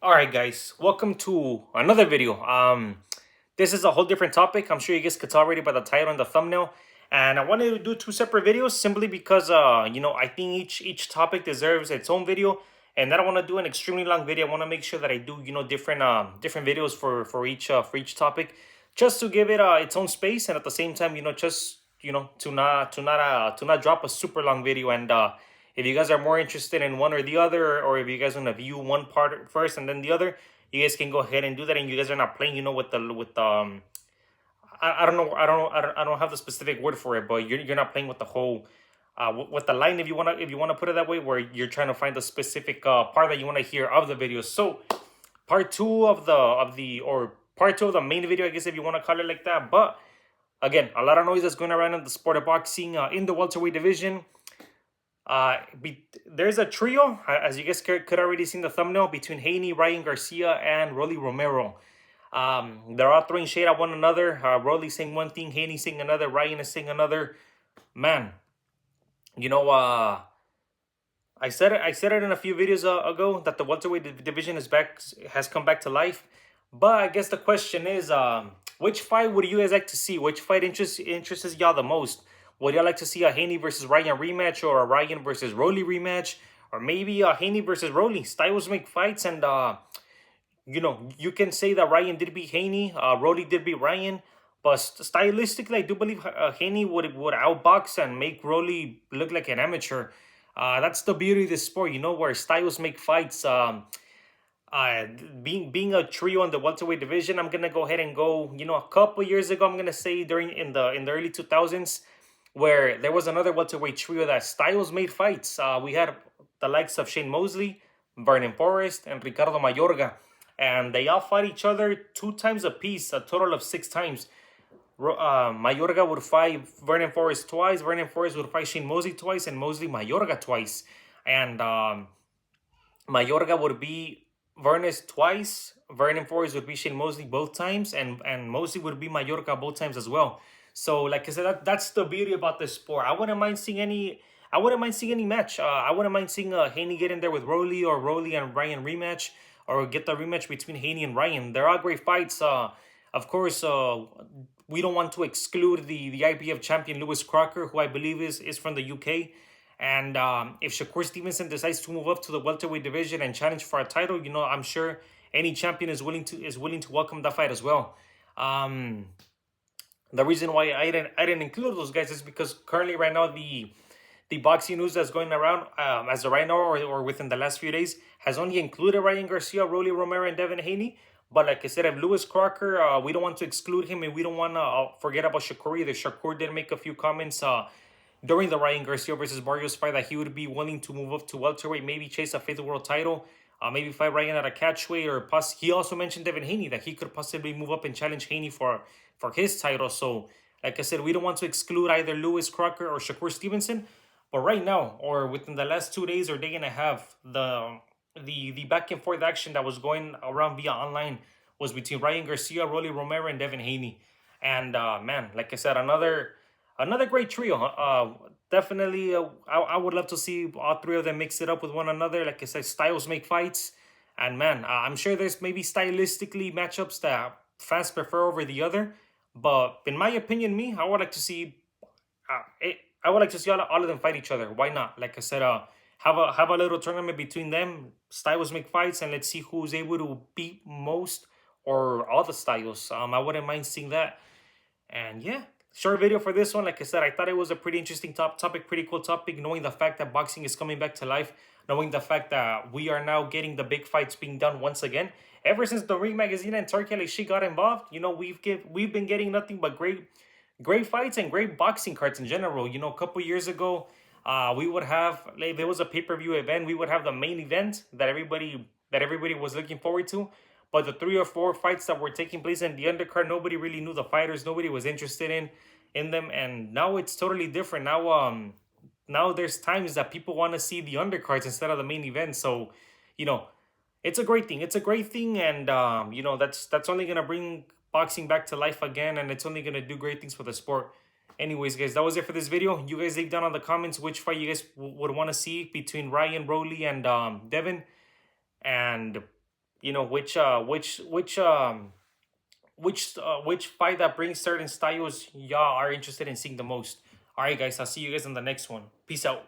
All right, guys, welcome to another video. This is a whole different topic. I'm sure you guys could tell already by the title and the thumbnail. And I wanted to do two separate videos simply because, I think each topic deserves its own video, and I don't want to do an extremely long video. I want to make sure that I do, different videos for each topic, just to give it its own space, and at the same time, just to not drop a super long video. And if you guys are more interested in one or the other, or if you guys want to view one part first and then the other, you guys can go ahead and do that. And you guys are not playing, with I don't know, I don't have the specific word for it, but you're not playing with the whole with the line, if you wanna put it that way, where you're trying to find the specific part that you want to hear of the video. So part two of the main video, I guess, if you want to call it like that. But again, a lot of noise that's going around in the sport of boxing, in the welterweight division. There's a trio, as you guys could already seen the thumbnail, between Haney, Ryan Garcia, and Rolly Romero. They're all throwing shade at one another. Rolly saying one thing, Haney saying another, Ryan is saying another. Man, you know, I said it in a few videos ago that the welterweight division has come back to life. But I guess the question is, which fight would you guys like to see? Which fight interests y'all the most? Would y'all like to see a Haney versus Ryan rematch, or a Ryan versus Rolly rematch, or maybe a Haney versus Rolly? Styles make fights, and you can say that Ryan did beat Haney, Rolly did beat Ryan, but stylistically, I do believe Haney would outbox and make Rolly look like an amateur. That's the beauty of this sport, where styles make fights. Uh, being a trio in the welterweight division, I'm gonna go ahead and go. A couple years ago, I'm gonna say during in the early 2000s, where there was another welterweight trio that styles made fights. We had the likes of Shane Mosley, Vernon Forrest, and Ricardo Mayorga, and they all fought each other two times apiece, a total of six times. Mayorga would fight Vernon Forrest twice. Vernon Forrest would fight Shane Mosley twice, and Mosley Mayorga twice. And Mayorga would be Vernon twice. Vernon Forrest would be Shane Mosley both times, and Mosley would be Mayorga both times as well. So, like I said, that's the beauty about this sport. I wouldn't mind seeing any. I wouldn't mind seeing any match. I wouldn't mind seeing Haney get in there with Rolly, or Rolly and Ryan rematch, or get the rematch between Haney and Ryan. They're all great fights. Of course, we don't want to exclude the IBF champion Lewis Crocker, who I believe is from the UK. And if Shakur Stevenson decides to move up to the welterweight division and challenge for a title, I'm sure any champion is willing to welcome that fight as well. The reason why I didn't include those guys is because currently right now the boxing news that's going around, as of right now, or within the last few days, has only included Ryan Garcia, Rolly Romero, and Devin Haney. But like I said, if Lewis Crocker, we don't want to exclude him, and we don't want to forget about Shakur either. Shakur did make a few comments during the Ryan Garcia versus Barrios fight that he would be willing to move up to welterweight, maybe chase a fifth world title, maybe fight Ryan at a catchweight, or he also mentioned Devin Haney, that he could possibly move up and challenge Haney for his title. So, like I said, we don't want to exclude either Lewis Crocker or Shakur Stevenson. But right now, or within the last 2 days or day and a half, the back and forth action that was going around via online was between Ryan Garcia, Rolly Romero, and Devin Haney. And man, like I said, another great trio. Definitely, I would love to see all three of them mix it up with one another. Like I said, styles make fights, and man, I'm sure there's maybe stylistically matchups that fans prefer over the other. But in my opinion, I would like to see. I would like to see all of them fight each other. Why not? Like I said, have a little tournament between them. Styles make fights, and let's see who's able to beat most or all the styles. I wouldn't mind seeing that. And yeah, short video for this one. Like I said, I thought it was a pretty interesting topic, pretty cool topic, knowing the fact that boxing is coming back to life, knowing the fact that we are now getting the big fights being done once again. Ever since the Ring Magazine and Turkey like she got involved, we've been getting nothing but great fights and great boxing cards in general. A couple years ago, we would have, like, there was a pay-per-view event. We would have the main event that everybody was looking forward to. But the 3 or 4 fights that were taking place in the undercard, nobody really knew the fighters. Nobody was interested in them. And now it's totally different. Now there's times that people want to see the undercards instead of the main event. So, it's a great thing. It's a great thing, and that's only gonna bring boxing back to life again, and it's only gonna do great things for the sport. Anyways, guys, that was it for this video. You guys leave down in the comments which fight you guys would want to see between Ryan, Rolly, and Devin. And which fight that brings certain styles y'all are interested in seeing the most. All right, guys, I'll see you guys in the next one. Peace out.